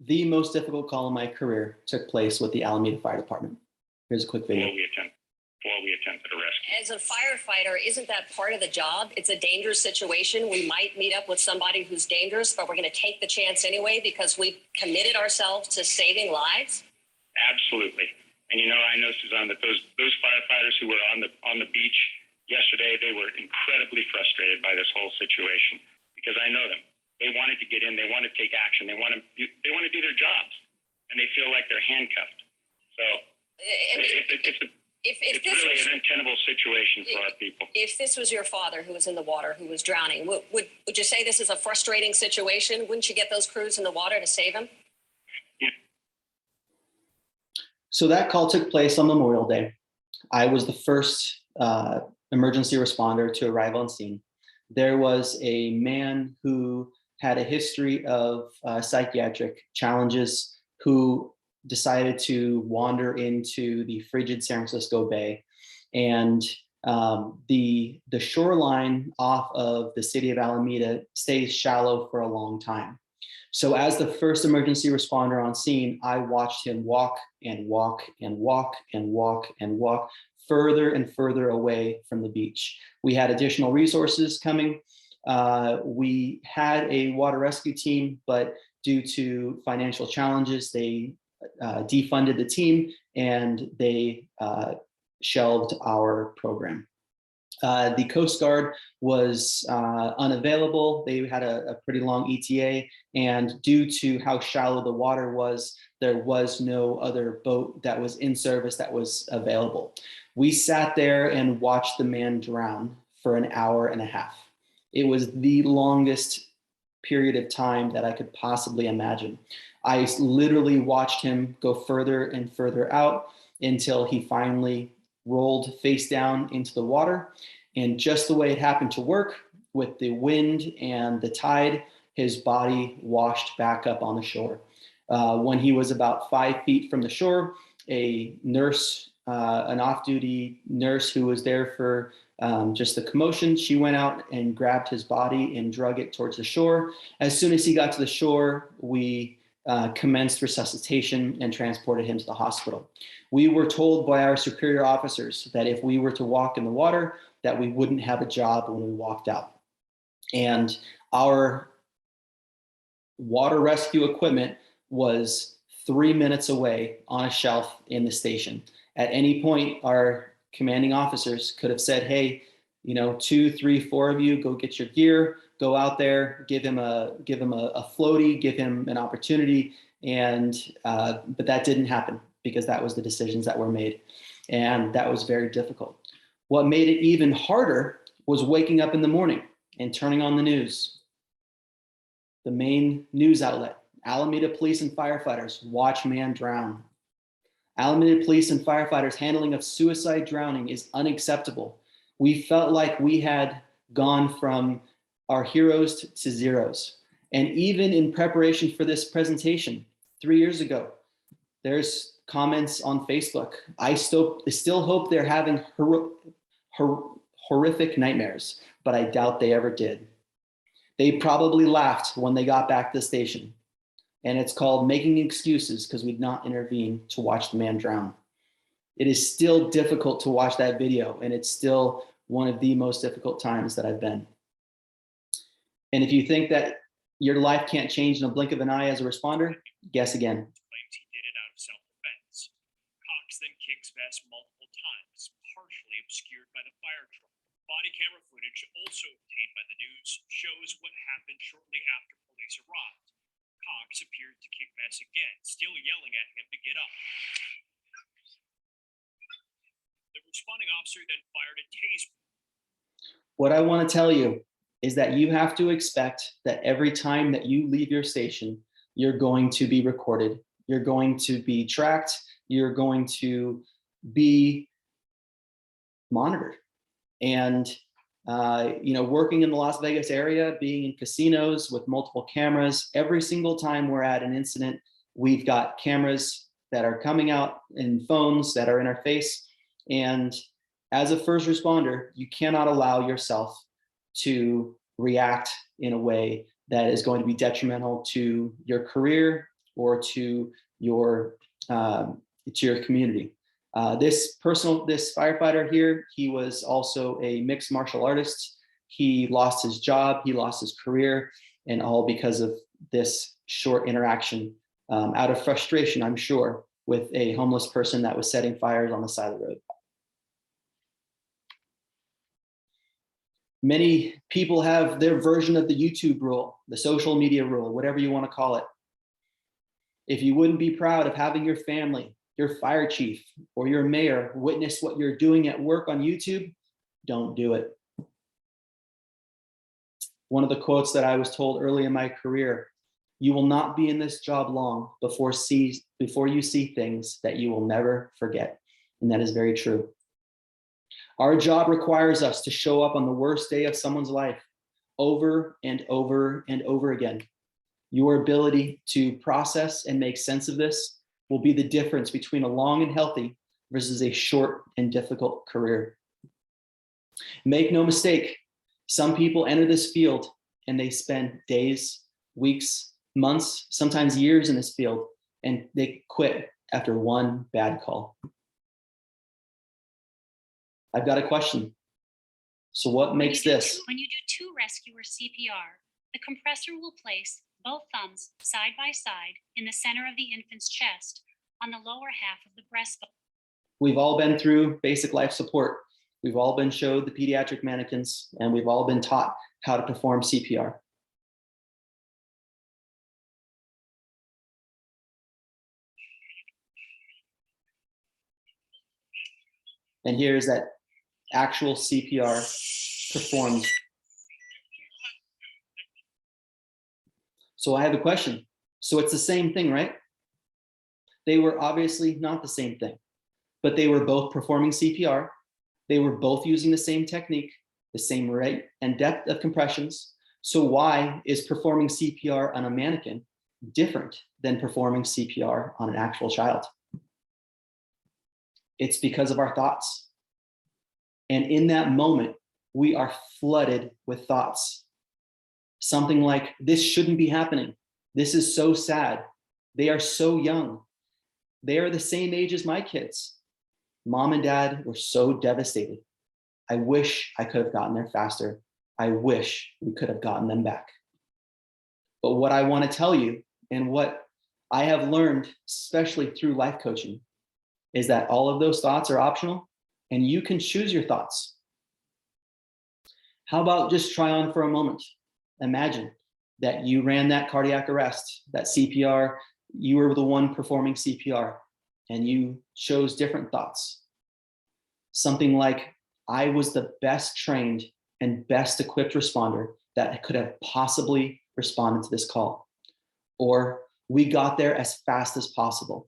The most difficult call in my career took place with the Alameda Fire Department. Here's a quick video. While we attempted a rescue. As a firefighter, isn't that part of the job? It's a dangerous situation. We might meet up with somebody who's dangerous, but we're going to take the chance anyway because we've committed ourselves to saving lives. Absolutely. And I know, Suzanne, that those firefighters who were on the beach yesterday, they were incredibly frustrated by this whole situation because I know them. They wanted to get in, they want to take action, they want to do their jobs, and they feel like they're handcuffed. So it's really an untenable situation for our people. If this was your father who was in the water, who was drowning, would you say this is a frustrating situation? Wouldn't you get those crews in the water to save him? Yeah. So that call took place on Memorial Day. I was the first emergency responder to arrive on scene. There was a man who had a history of psychiatric challenges who decided to wander into the frigid San Francisco Bay, and the shoreline off of the city of Alameda stays shallow for a long time. So as the first emergency responder on scene, I watched him walk and walk and walk and walk and walk further and further away from the beach. We had additional resources coming. We had a water rescue team, but due to financial challenges, they defunded the team and they shelved our program. The Coast Guard was unavailable. They had a pretty long ETA, and due to how shallow the water was, there was no other boat that was in service that was available. We sat there and watched the man drown for an hour and a half. It was the longest period of time that I could possibly imagine. I literally watched him go further and further out until he finally rolled face down into the water. And just the way it happened to work, with the wind and the tide, his body washed back up on the shore. When he was about 5 feet from the shore, a nurse, an off-duty nurse who was there for just the commotion, she went out and grabbed his body and drug it towards the shore. As soon as he got to the shore, we commenced resuscitation and transported him to the hospital. We were told by our superior officers that if we were to walk in the water, that we wouldn't have a job when we walked out. And our water rescue equipment was 3 minutes away on a shelf in the station. At any point, our commanding officers could have said, hey, 2, 3, 4 of you, go get your gear, go out there, give him a floaty, give him an opportunity. But that didn't happen because that was the decisions that were made. And that was very difficult. What made it even harder was waking up in the morning and turning on the news. The main news outlet, Alameda police and firefighters watch man drown. Alameda police and firefighters handling of suicide drowning is unacceptable. We felt like we had gone from our heroes to zeros. And even in preparation for this presentation 3 years ago, there's comments on Facebook. I still hope they're having horrific nightmares, but I doubt they ever did. They probably laughed when they got back to the station. And it's called making excuses because we'd not intervene to watch the man drown. It is still difficult to watch that video, and it's still one of the most difficult times that I've been. And if you think that your life can't change in a blink of an eye as a responder, guess again. Claims he did it out of self-defense. Cox then kicks Vest multiple times, partially obscured by the fire truck. Body camera footage, also obtained by the news, shows what happened shortly after police arrived. Cox appeared to kick Vest again, still yelling at him to get up. The responding officer then fired a taser. What I want to tell you is that you have to expect that every time that you leave your station, you're going to be recorded, you're going to be tracked, you're going to be monitored. And working in the Las Vegas area, being in casinos with multiple cameras, every single time we're at an incident, we've got cameras that are coming out and phones that are in our face. And as a first responder, you cannot allow yourself to react in a way that is going to be detrimental to your career, or to your community. This firefighter here, he was also a mixed martial artist. He lost his job, he lost his career, and all because of this short interaction, out of frustration, I'm sure, with a homeless person that was setting fires on the side of the road. Many people have their version of the YouTube rule, the social media rule, whatever you want to call it. If you wouldn't be proud of having your family, your fire chief, or your mayor witness what you're doing at work on YouTube, don't do it. One of the quotes that I was told early in my career, you will not be in this job long before you see things that you will never forget. And that is very true. Our job requires us to show up on the worst day of someone's life over and over and over again. Your ability to process and make sense of this will be the difference between a long and healthy versus a short and difficult career. Make no mistake, some people enter this field and they spend days, weeks, months, sometimes years in this field, and they quit after one bad call. I've got a question. So what makes this? When you do two rescuer CPR, the compressor will place both thumbs side by side in the center of the infant's chest on the lower half of the breastbone. We've all been through basic life support. We've all been showed the pediatric mannequins, and we've all been taught how to perform CPR. And here's that actual CPR performed. So I have a question. So it's the same thing, right? They were obviously not the same thing, but they were both performing CPR. They were both using the same technique, the same rate and depth of compressions. So why is performing CPR on a mannequin different than performing CPR on an actual child? It's because of our thoughts. And in that moment, we are flooded with thoughts. Something like, this shouldn't be happening. This is so sad. They are so young. They are the same age as my kids. Mom and dad were so devastated. I wish I could have gotten there faster. I wish we could have gotten them back. But what I want to tell you, and what I have learned, especially through life coaching, is that all of those thoughts are optional and you can choose your thoughts. How about just try on for a moment? Imagine that you ran that cardiac arrest, that CPR, you were the one performing CPR, and you chose different thoughts. Something like, I was the best trained and best equipped responder that could have possibly responded to this call. Or, we got there as fast as possible.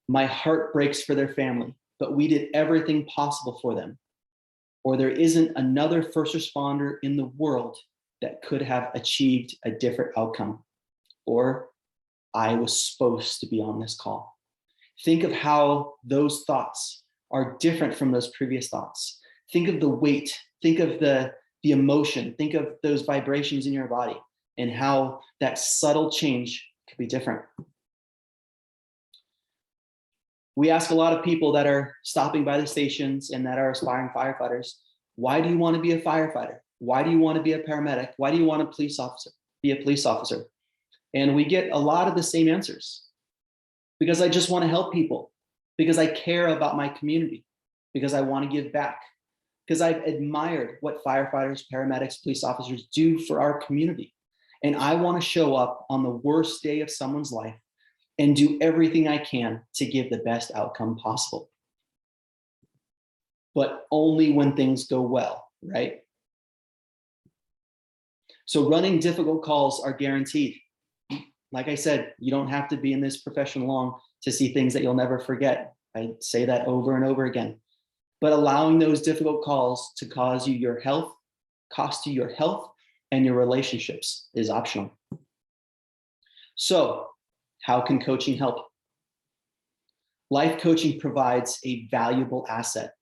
My heart breaks for their family, but we did everything possible for them. Or, there isn't another first responder in the world that could have achieved a different outcome. Or, I was supposed to be on this call. Think of how those thoughts are different from those previous thoughts. Think of the weight, think of the emotion, think of those vibrations in your body and how that subtle change could be different. We ask a lot of people that are stopping by the stations and that are aspiring firefighters, why do you want to be a firefighter? Why do you want to be a paramedic? Why do you want to be a police officer? And we get a lot of the same answers. Because I just want to help people, because I care about my community, because I want to give back, because I've admired what firefighters, paramedics, police officers do for our community. And I want to show up on the worst day of someone's life and do everything I can to give the best outcome possible. But only when things go well, right? So running difficult calls are guaranteed. Like I said, you don't have to be in this profession long to see things that you'll never forget. I say that over and over again. But allowing those difficult calls to cost you your health and your relationships is optional. So, how can coaching help? Life coaching provides a valuable asset.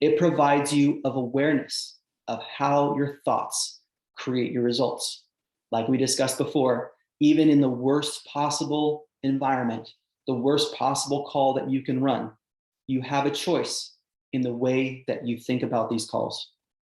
It provides you of awareness of how your thoughts create your results. Like we discussed before, even in the worst possible environment, the worst possible call that you can run, you have a choice in the way that you think about these calls.